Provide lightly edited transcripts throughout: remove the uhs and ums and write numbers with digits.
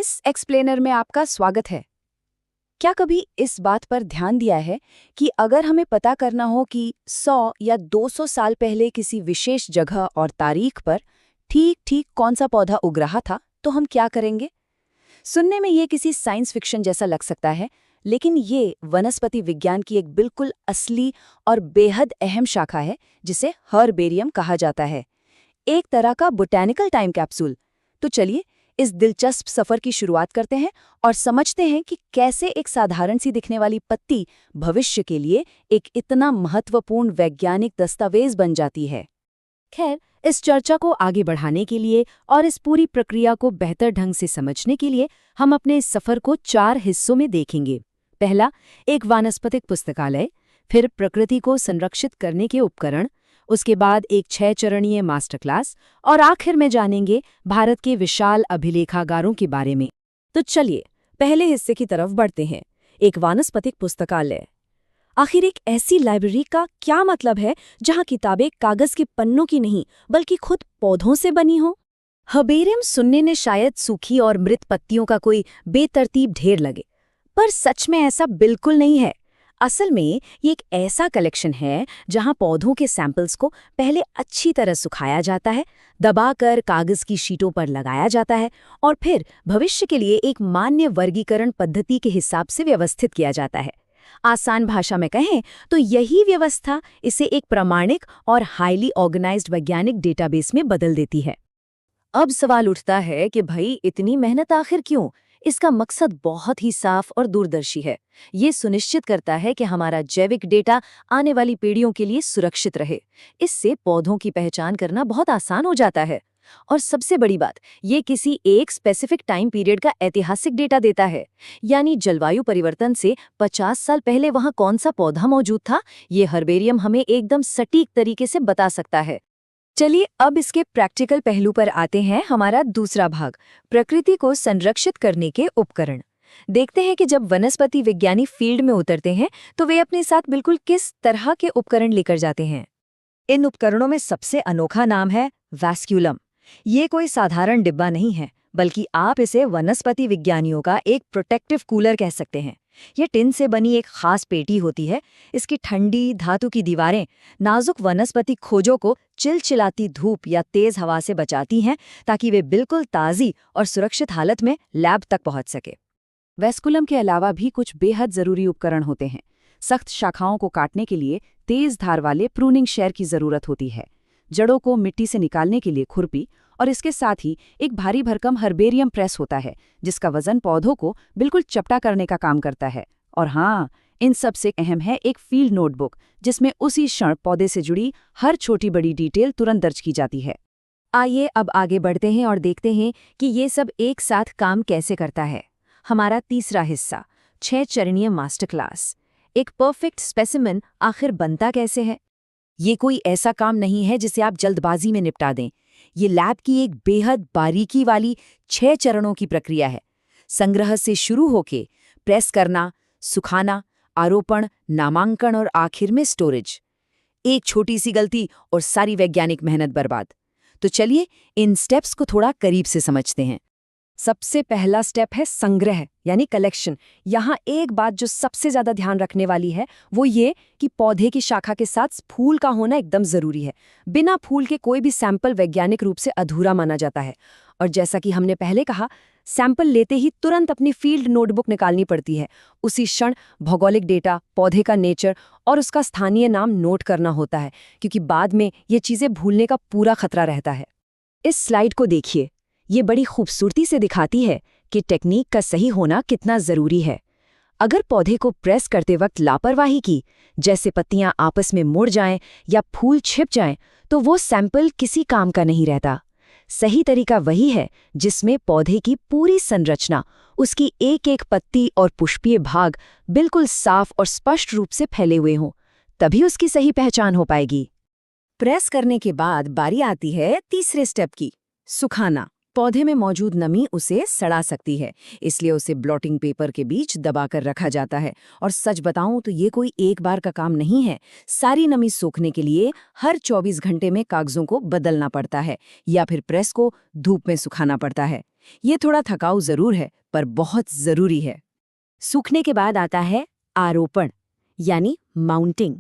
Chemist explainer में आपका स्वागत है। क्या कभी इस बात पर ध्यान दिया है कि अगर हमें पता करना हो कि 100 या 200 साल पहले किसी विशेष जगह और तारीख पर ठीक ठीक कौन सा पौधा उग रहा था, तो हम क्या करेंगे? सुनने में ये किसी साइंस फिक्शन जैसा लग सकता है, लेकिन ये वनस्पति विज्ञान की एक बिल्कुल असली और बेहद अहम शाखा है, जिसे हर्बेरियम कहा जाता है। एक तरह का बोटैनिकल टाइम कैप्सूल। तो चलिए इस दिलचस्प सफर की शुरुआत करते हैं और समझते हैं कि कैसे एक साधारण सी दिखने वाली पत्ती भविष्य के लिए एक इतना महत्वपूर्ण वैज्ञानिक दस्तावेज बन जाती है। खैर, इस चर्चा को आगे बढ़ाने के लिए और इस पूरी प्रक्रिया को बेहतर ढंग से समझने के लिए हम अपने इस सफर को 4 हिस्सों में देखेंगे। पहला, एक वानस्पतिक पुस्तकालय, फिर प्रकृति को संरक्षित करने के उपकरण, उसके बाद एक 6 चरणीय मास्टर क्लास और आखिर में जानेंगे भारत के विशाल अभिलेखागारों के बारे में। तो चलिए पहले हिस्से की तरफ बढ़ते हैं, एक वानस्पतिक पुस्तकालय। आखिर एक ऐसी लाइब्रेरी का क्या मतलब है जहां किताबें कागज के पन्नों की नहीं बल्कि खुद पौधों से बनी हो? हर्बेरियम सुनने ने शायद सूखी और मृत पत्तियों का कोई बेतरतीब ढेर लगे, पर सच में ऐसा बिल्कुल नहीं है। असल में ये एक ऐसा कलेक्शन है जहां पौधों के सैंपल्स को पहले अच्छी तरह सुखाया जाता है, दबाकर कागज की शीटों पर लगाया जाता है और फिर भविष्य के लिए एक मान्य वर्गीकरण पद्धति के हिसाब से व्यवस्थित किया जाता है। आसान भाषा में कहें तो यही व्यवस्था इसे एक प्रामाणिक और हाईली ऑर्गेनाइज्ड वैज्ञानिक डेटाबेस में बदल देती है। अब सवाल उठता है कि भाई इतनी मेहनत आखिर क्यों? इसका मकसद बहुत ही साफ और दूरदर्शी है। ये सुनिश्चित करता है कि हमारा जैविक डेटा आने वाली पीढ़ियों के लिए सुरक्षित रहे। इससे पौधों की पहचान करना बहुत आसान हो जाता है। और सबसे बड़ी बात, ये किसी एक स्पेसिफिक टाइम पीरियड का ऐतिहासिक डेटा देता है। यानी जलवायु परिवर्तन से 50 साल पहले वहाँ कौन सा पौधा मौजूद था, ये हर्बेरियम हमें एकदम सटीक तरीके से बता सकता है। चलिए अब इसके प्रैक्टिकल पहलू पर आते हैं, हमारा दूसरा भाग, प्रकृति को संरक्षित करने के उपकरण। देखते हैं कि जब वनस्पति विज्ञानी फील्ड में उतरते हैं तो वे अपने साथ बिल्कुल किस तरह के उपकरण लेकर जाते हैं। इन उपकरणों में सबसे अनोखा नाम है वैस्क्यूलम। ये कोई साधारण डिब्बा नहीं है, बल्कि आप इसे वनस्पति विज्ञानियों का एक प्रोटेक्टिव कूलर कह सकते हैं। ये टिन से बनी एक खास पेटी होती है। इसकी ठंडी धातु की दीवारें नाजुक वनस्पति खोजों को चिलचिलाती धूप या तेज हवा से बचाती हैं, ताकि वे बिल्कुल ताज़ी और सुरक्षित हालत में लैब तक पहुंच सके। वैस्कुलम के अलावा भी कुछ बेहद जरूरी उपकरण होते हैं। सख्त शाखाओं को काटने के लिए तेज धार वाले प्रूनिंग शेयर की जरूरत होती है, जड़ों को मिट्टी से निकालने के लिए खुरपी, और इसके साथ ही एक भारी भरकम हर्बेरियम प्रेस होता है, जिसका वजन पौधों को बिल्कुल चपटा करने का काम करता है। और हाँ, इन सब से अहम है एक फील्ड नोटबुक, जिसमें उसी क्षण पौधे से जुड़ी हर छोटी बड़ी डिटेल तुरंत दर्ज की जाती है। आइए अब आगे बढ़ते हैं और देखते हैं कि ये सब एक साथ काम कैसे करता है। हमारा तीसरा हिस्सा, 6 चरणीय मास्टर क्लास। एक परफेक्ट स्पेसिमेन आखिर बनता कैसे है? ये कोई ऐसा काम नहीं है जिसे आप जल्दबाजी में निपटा दें। ये लैब की एक बेहद बारीकी वाली 6 चरणों की प्रक्रिया है। संग्रह से शुरू होके प्रेस करना, सुखाना, आरोपण, नामांकन और आखिर में स्टोरेज। एक छोटी सी गलती और सारी वैज्ञानिक मेहनत बर्बाद। तो चलिए इन स्टेप्स को थोड़ा करीब से समझते हैं। सबसे पहला स्टेप है संग्रह यानी कलेक्शन। यहाँ एक बात जो सबसे ज्यादा ध्यान रखने वाली है वो ये कि पौधे की शाखा के साथ फूल का होना एकदम जरूरी है। बिना फूल के कोई भी सैंपल वैज्ञानिक रूप से अधूरा माना जाता है। और जैसा कि हमने पहले कहा, सैंपल लेते ही तुरंत अपनी फील्ड नोटबुक निकालनी पड़ती है। उसी क्षण भौगोलिक डेटा, पौधे का नेचर और उसका स्थानीय नाम नोट करना होता है, क्योंकि बाद में ये चीजें भूलने का पूरा खतरा रहता है। इस स्लाइड को देखिए, ये बड़ी खूबसूरती से दिखाती है कि टेक्निक का सही होना कितना जरूरी है। अगर पौधे को प्रेस करते वक्त लापरवाही की, जैसे पत्तियां आपस में मुड़ जाएं या फूल छिप जाएं, तो वो सैंपल किसी काम का नहीं रहता। सही तरीका वही है जिसमें पौधे की पूरी संरचना, उसकी एक एक पत्ती और पुष्पीय भाग बिल्कुल साफ और स्पष्ट रूप से फैले हुए हों, तभी उसकी सही पहचान हो पाएगी। प्रेस करने के बाद बारी आती है तीसरे स्टेप की, सुखाना। पौधे में मौजूद नमी उसे सड़ा सकती है, इसलिए उसे ब्लॉटिंग पेपर के बीच दबाकर रखा जाता है। और सच बताऊं तो ये कोई एक बार का काम नहीं है। सारी नमी सोखने के लिए हर 24 घंटे में कागजों को बदलना पड़ता है या फिर प्रेस को धूप में सुखाना पड़ता है। ये थोड़ा थकाऊ जरूर है, पर बहुत जरूरी है। सूखने के बाद आता है आरोपण, यानी माउंटिंग।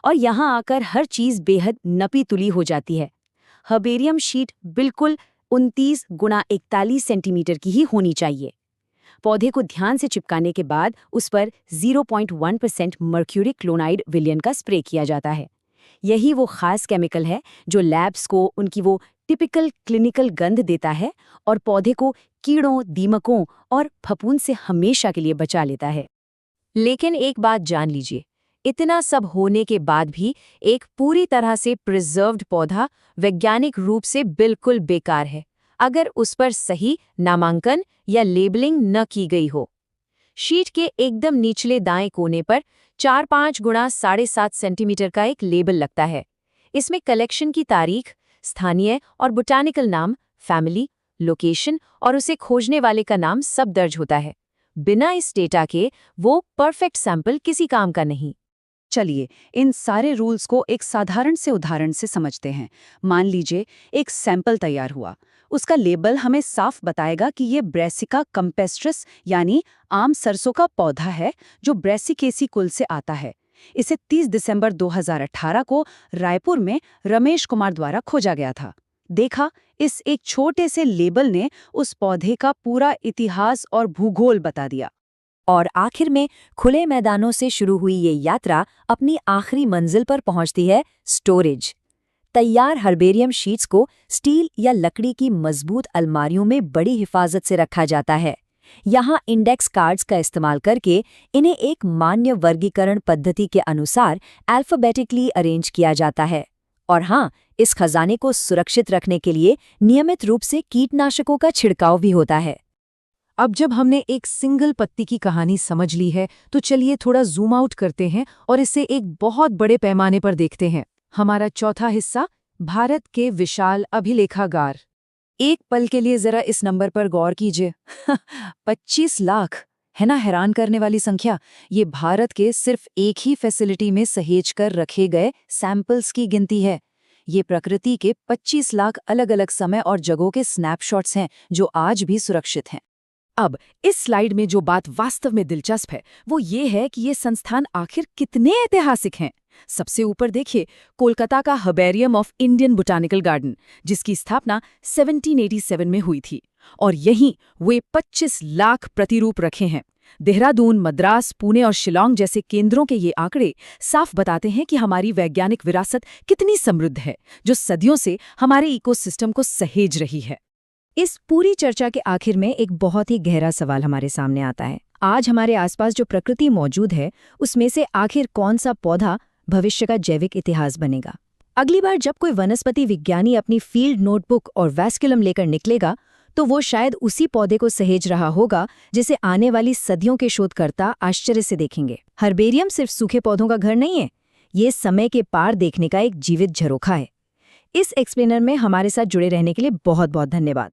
और यहाँ आकर हर चीज बेहद नपी तुली हो जाती है। हर्बेरियम शीट बिल्कुल 29 गुणा 41 सेंटीमीटर की ही होनी चाहिए। पौधे को ध्यान से चिपकाने के बाद उस पर 0.1% मर्क्यूरिक क्लोराइड विलयन का स्प्रे किया जाता है। यही वो खास केमिकल है जो लैब्स को उनकी वो टिपिकल क्लिनिकल गंध देता है और पौधे को कीड़ों, दीमकों और फफूंद से हमेशा के लिए बचा लेता है। लेकिन एक बात जान लीजिए, इतना सब होने के बाद भी एक पूरी तरह से प्रिजर्व्ड पौधा वैज्ञानिक रूप से बिल्कुल बेकार है, अगर उस पर सही नामांकन या लेबलिंग न की गई हो। शीट के एकदम निचले दाएं कोने पर 4-5 गुणा 7.5 सेंटीमीटर का एक लेबल लगता है। इसमें कलेक्शन की तारीख, स्थानीय और बोटानिकल नाम, फैमिली, लोकेशन और उसे खोजने वाले का नाम सब दर्ज होता है। बिना इस डेटा के वो परफेक्ट सैंपल किसी काम का नहीं। चलिए, इन सारे रूल्स को एक साधारण से उदाहरण से समझते हैं। मान लीजिए एक सैंपल तैयार हुआ। उसका लेबल हमें साफ बताएगा कि ये ब्रेसिका कैम्पेस्ट्रस यानी आम सरसों का पौधा है जो ब्रेसिकेसी कुल से आता है। इसे 30 दिसंबर 2018 को रायपुर में रमेश कुमार द्वारा खोजा गया था। देखा, इस एक छोटे से लेबल ने उस पौधे का पूरा इतिहास और भूगोल बता दिया। और आखिर में खुले मैदानों से शुरू हुई ये यात्रा अपनी आखिरी मंजिल पर पहुंचती है, स्टोरेज। तैयार हर्बेरियम शीट्स को स्टील या लकड़ी की मजबूत अलमारियों में बड़ी हिफाजत से रखा जाता है। यहाँ इंडेक्स कार्ड्स का इस्तेमाल करके इन्हें एक मान्य वर्गीकरण पद्धति के अनुसार अल्फाबेटिकली अरेंज किया जाता है। और हाँ, इस खजाने को सुरक्षित रखने के लिए नियमित रूप से कीटनाशकों का छिड़काव भी होता है। अब जब हमने एक सिंगल पत्ती की कहानी समझ ली है, तो चलिए थोड़ा जूम आउट करते हैं और इसे एक बहुत बड़े पैमाने पर देखते हैं। हमारा चौथा हिस्सा, भारत के विशाल अभिलेखागार। एक पल के लिए जरा इस नंबर पर गौर कीजिए। 25 लाख, है ना हैरान करने वाली संख्या। ये भारत के सिर्फ एक ही फैसिलिटी में सहेज कर रखे गए सैंपल्स की गिनती है। ये प्रकृति के 25 लाख अलग अलग समय और जगहों के स्नैपशॉट्स हैं जो आज भी सुरक्षित हैं। अब इस स्लाइड में जो बात वास्तव में दिलचस्प है वो ये है कि ये संस्थान आखिर कितने ऐतिहासिक हैं। सबसे ऊपर देखिए, कोलकाता का herbarium of Indian botanical garden, जिसकी स्थापना 1787 में हुई थी, और यहीं वे 25 लाख प्रतिरूप रखे हैं। देहरादून, मद्रास, पुणे और शिलांग जैसे केंद्रों के ये आंकड़े साफ बताते हैं कि हमारी वैज्ञानिक विरासत कितनी समृद्ध है, जो सदियों से हमारे इकोसिस्टम को सहेज रही है। इस पूरी चर्चा के आखिर में एक बहुत ही गहरा सवाल हमारे सामने आता है। आज हमारे आसपास जो प्रकृति मौजूद है, उसमें से आखिर कौन सा पौधा भविष्य का जैविक इतिहास बनेगा? अगली बार जब कोई वनस्पति विज्ञानी अपनी फील्ड नोटबुक और वैस्कुलम लेकर निकलेगा, तो वो शायद उसी पौधे को सहेज रहा होगा जिसे आने वाली सदियों के शोधकर्ता आश्चर्य से देखेंगे। हर्बेरियम सिर्फ सूखे पौधों का घर नहीं है, ये समय के पार देखने का एक जीवित झरोखा है। इस एक्सप्लेनर में हमारे साथ जुड़े रहने के लिए बहुत बहुत धन्यवाद।